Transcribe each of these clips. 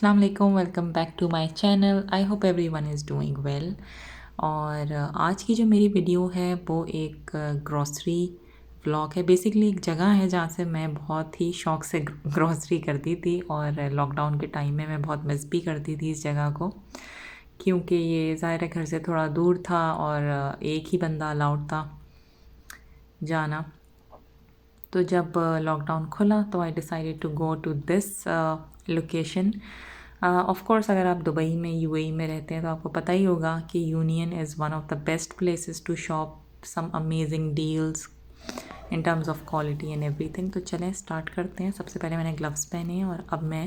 अस्सलाम वालेकुम, welcome back to my channel. I hope everyone is doing well. और आज की जो मेरी वीडियो है वो एक ग्रॉसरी व्लॉग है। बेसिकली एक जगह है जहाँ से मैं बहुत ही शौक से ग्रॉसरी करती थी और लॉकडाउन के टाइम में मैं बहुत मिस भी करती थी इस जगह को, क्योंकि ये ज़ाहिर है घर से थोड़ा दूर था और एक ही बंदा अलाउड था जाना। तो जब लॉकडाउन खुला तो I decided to go to this location. Of course अगर आप दुबई में यूएई में रहते हैं तो आपको पता ही होगा कि Union is one of the best places to shop some amazing deals in terms of quality and everything. तो चलें स्टार्ट करते हैं। सबसे पहले मैंने ग्लव्स पहने हैं और अब मैं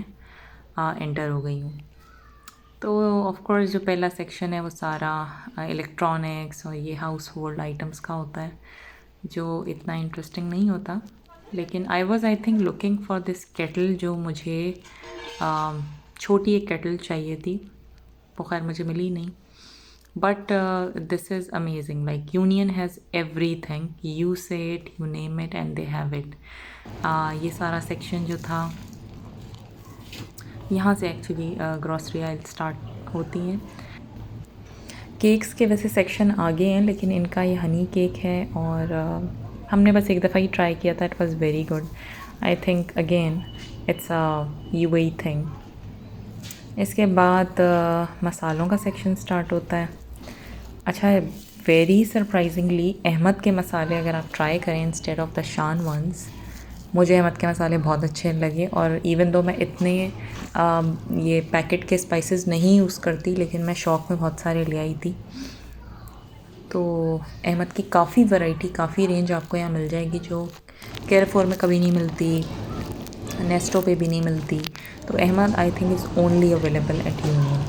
एंटर हो गई हूँ। तो ऑफ कोर्स जो पहला सेक्शन है वो सारा इलेक्ट्रॉनिक्स और ये हाउस होल्ड आइटम्स का होता है, जो इतना इंटरेस्टिंग नहीं होता। लेकिन I was I think looking for this kettle, जो मुझे छोटी एक केटल चाहिए थी, वो खैर मुझे मिली नहीं। But this is amazing, like union has everything, you say it, you name it and they have it. ये सारा सेक्शन जो था, यहाँ से एक्चुअली ग्रॉसरी आइल स्टार्ट होती हैं। केक्स के वैसे सेक्शन आगे हैं, लेकिन इनका ये हनी केक है और हमने बस एक दफ़ा ही ट्राई किया था। It was very good. I think again it's a UAE thing. इसके बाद मसालों का सेक्शन स्टार्ट होता है। अच्छा, वेरी सरप्राइजिंगली अहमद के मसाले अगर आप ट्राई करें इंस्टेड ऑफ द शान वंस, मुझे अहमद के मसाले बहुत अच्छे लगे। और इवन दो मैं इतने ये पैकेट के स्पाइसेस नहीं यूज़ करती, लेकिन मैं शौक़ में बहुत सारे ले आई थी। तो अहमद की काफ़ी वैरायटी, काफ़ी रेंज आपको यहाँ मिल जाएगी, जो केयरफॉर में कभी नहीं मिलती, नेस्टो पे भी नहीं मिलती। तो Ahmed I think is only available at Union.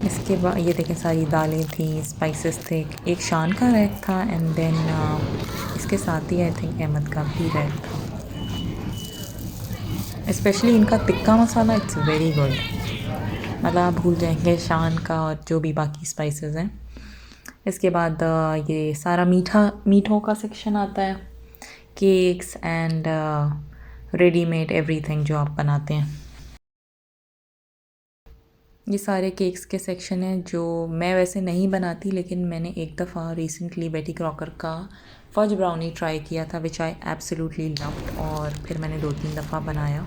इसके बाद ये देखें, सारी दालें थी, स्पाइसेस थे, एक शान का रैक था एंड देन इसके साथ ही आई थिंक अहमद का भी रैक था। स्पेशली इनका tikka masala, it's very good. मतलब आप भूल जाएंगे शान का और जो भी बाकी स्पाइसेस हैं। इसके बाद ये सारा मीठों का सेक्शन आता है, केक्स एंड रेडीमेड एवरीथिंग जो आप बनाते हैं। ये सारे केक्स के सेक्शन हैं जो मैं वैसे नहीं बनाती, लेकिन मैंने एक दफ़ा रिसेंटली बेटी क्रॉकर का फज ब्राउनी ट्राई किया था, विच आई एब्सोल्युटली लव्ड, और फिर मैंने 2-3 दफ़ा बनाया।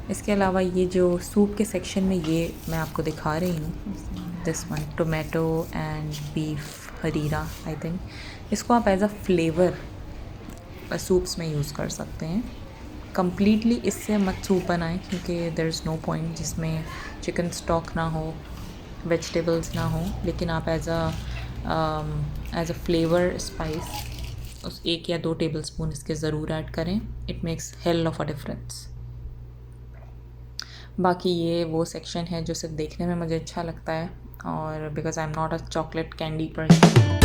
इसके अलावा ये जो सूप के सेक्शन में, ये मैं आपको दिखा रही हूँ, this one tomato and beef harira I think. इसको आप एज अ फ्लेवर सूप्स में यूज़ कर सकते हैं। कम्प्लीटली इससे मत सूप बनाएं, क्योंकि देयर इज़ नो पॉइंट जिसमें चिकन स्टॉक ना हो, वेजिटेबल्स ना हो। लेकिन आप एज अ फ्लेवर स्पाइस उस 1 या 2 टेबलस्पून इसके ज़रूर ऐड करें। It makes hell of a difference. बाकी ये वो सेक्शन है जो सिर्फ देखने में मुझे अच्छा लगता है, और because I am not a chocolate candy person.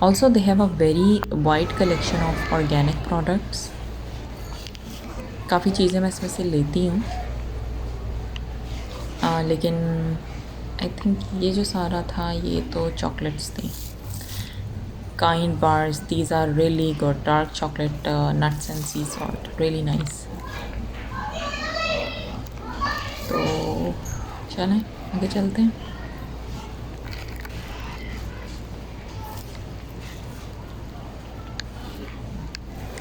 Also, they have a very wide collection of organic products. काफ़ी चीज़ें मैं इसमें से लेती हूँ, लेकिन आई थिंक ये जो सारा था ये तो चॉकलेट्स थी। Kind bars, these are really good. Dark chocolate, nuts and sea salt, really nice. तो चलें आगे चलते हैं।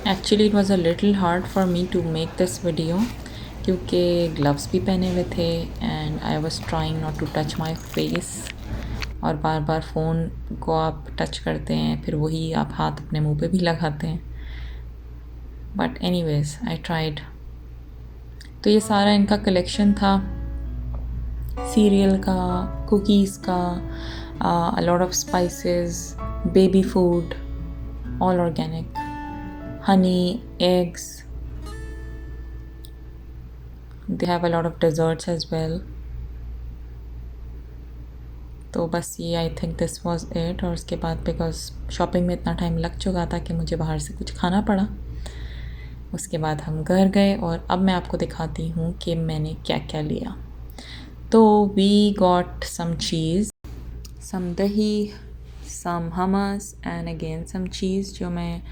Actually it was a little hard for me to make this video क्योंकि ग्लव्स भी पहने हुए थे and I was trying not to touch my face. और बार बार फ़ोन को आप टच करते हैं, फिर वही आप हाथ अपने मुंह पे भी लगाते हैं। But anyways I tried. तो ये सारा इनका कलेक्शन था, सीरियल का, कुकीज़ का, a lot of spices, baby food, all organic, honey, eggs. They have a lot of desserts as well. तो बस ये I think this was it. और उसके बाद बिकॉज शॉपिंग में इतना टाइम लग चुका था कि मुझे बाहर से कुछ खाना पड़ा। उसके बाद हम घर गए और अब मैं आपको दिखाती हूँ कि मैंने क्या क्या लिया। तो वी गॉट सम चीज़, सम दही, सम हमस एंड अगेन सम चीज़ जो मैं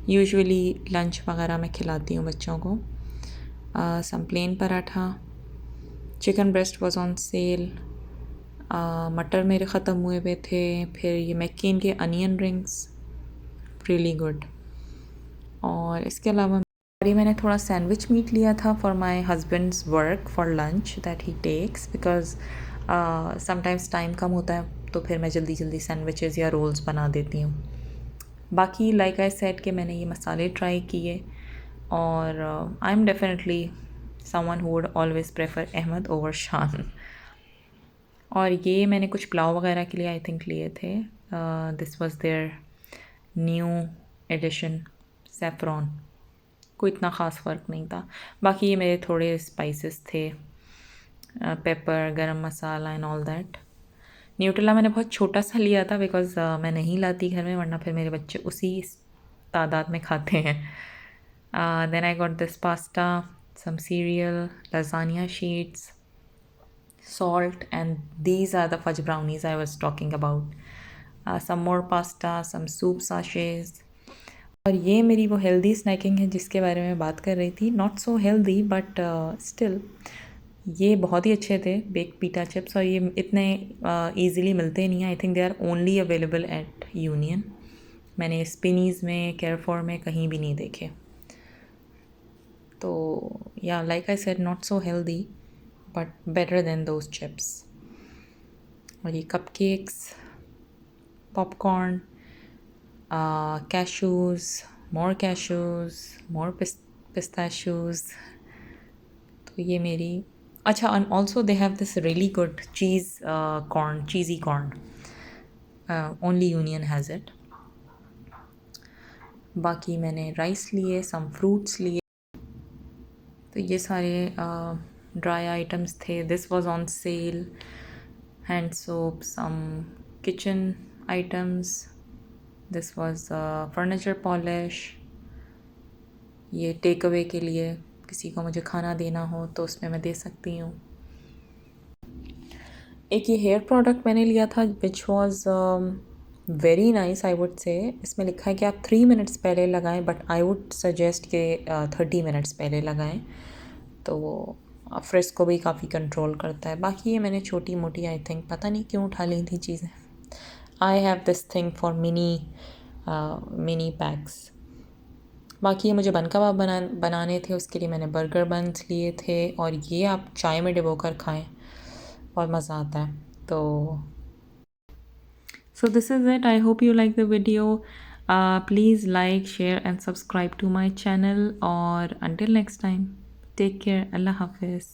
यूजुअली लंच वगैरह में खिलाती हूँ बच्चों को। Some plain paratha, chicken breast was on sale, मटर मेरे ख़त्म हुए हुए थे। फिर ये मैकेन के अनियन रिंग्स, रियली गुड। और इसके अलावा मैंने थोड़ा सैंडविच मीट लिया था for my husband's work for lunch that he takes, because sometimes time कम होता है तो फिर मैं जल्दी जल्दी सैंडविचेस या रोल्स बना देती हूँ। बाकी लाइक आई सेड कि मैंने ये मसाले ट्राई किए और I am definitely someone who would always prefer Ahmed over Shan. और ये मैंने कुछ पुलाव वगैरह के लिए आई थिंक लिए थे। This was their new edition saffron. कोई इतना ख़ास फ़र्क नहीं था। बाकी ये मेरे थोड़े स्पाइसेस थे, पेपर, गरम मसाला एंड ऑल दैट। न्यूट्रेला मैंने बहुत छोटा सा लिया था बिकॉज़ मैं नहीं लाती घर में, वरना फिर मेरे बच्चे उसी तादाद में खाते हैं। Then I got this pasta, some cereal, lasagna sheets, salt, and these are the fudge brownies I was talking about. Some more pasta, some soup sachets. और ये मेरी वो हेल्दी स्नैकिंग है जिसके बारे में बात कर रही थी। Not so healthy but still ये बहुत ही अच्छे थे, बेक पीटा चिप्स। और ये इतने ईज़िली मिलते नहीं हैं। I think they are only available at Union. मैंने स्पिनीज़ में, केयरफॉर में कहीं भी नहीं देखे। तो या like I said, not so healthy but better than those chips. और ये cupcakes, popcorn, cashews, more pistachios. तो ये मेरी अच्छा। and also they have this really good cheesy corn. Only Union has it. बाकी मैंने राइस लिए, some fruits लिए। तो ये सारे ड्राई आइटम्स थे। This was on sale. Hand soap, some kitchen items, this was furniture polish. ये take away के लिए, किसी को मुझे खाना देना हो तो उसमें मैं दे सकती हूँ। एक ये हेयर प्रोडक्ट मैंने लिया था which was very nice I would say. इसमें लिखा है कि आप 3 मिनट्स पहले लगाएं, बट आई वुड सजेस्ट कि 30 मिनट्स पहले लगाएं, तो वो फ्रिज को भी काफ़ी कंट्रोल करता है। बाकी ये मैंने छोटी मोटी आई थिंक पता नहीं क्यों उठा ली थी चीज़ें। I have this thing for mini PACS. बाकी ये मुझे बन कबाब बनाने थे, उसके लिए मैंने बर्गर बन्स लिए थे। और ये आप चाय में डिबो कर खाएँ, बहुत मज़ा आता है। तो so this is it. I hope you like the video. Please like, share and subscribe to my channel. Or until next time, take care. Allah Hafiz.